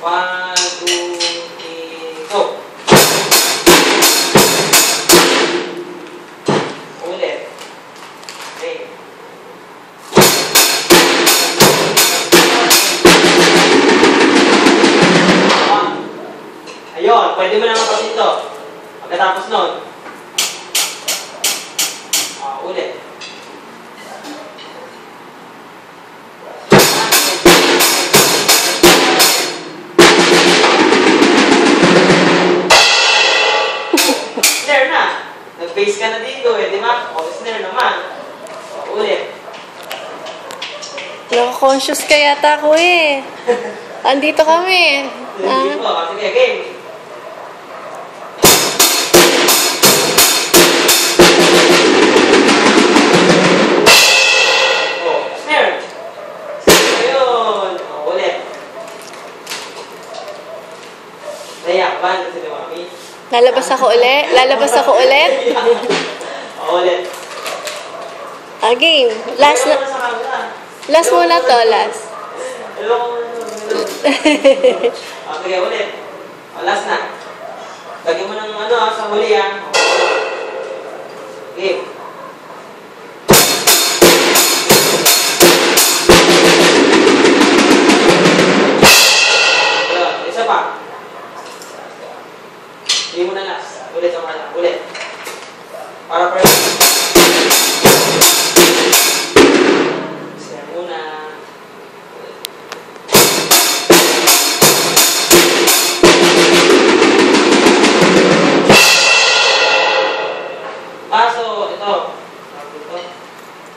1, 2, 3, go! Ulit. Okay. Ayun, pwede mo naman kasi ito. Pagkatapos nun. Ulit. Snare na. Nag-bass ka na dito eh, di ba? O, snare naman. Ulit. Naka-conscious ka yata ako eh. Andito kami. Hindi po. Sige, game. Snare. Ayun. Ulit. Nayak ba? Nasa ni Mami? Lalabas ako ulit? Lalabas ako ulit? Ulit. Game. Last na. Last muna to, last. Sige, ulit. Last na. Lagyan mo ng sa huli, Game.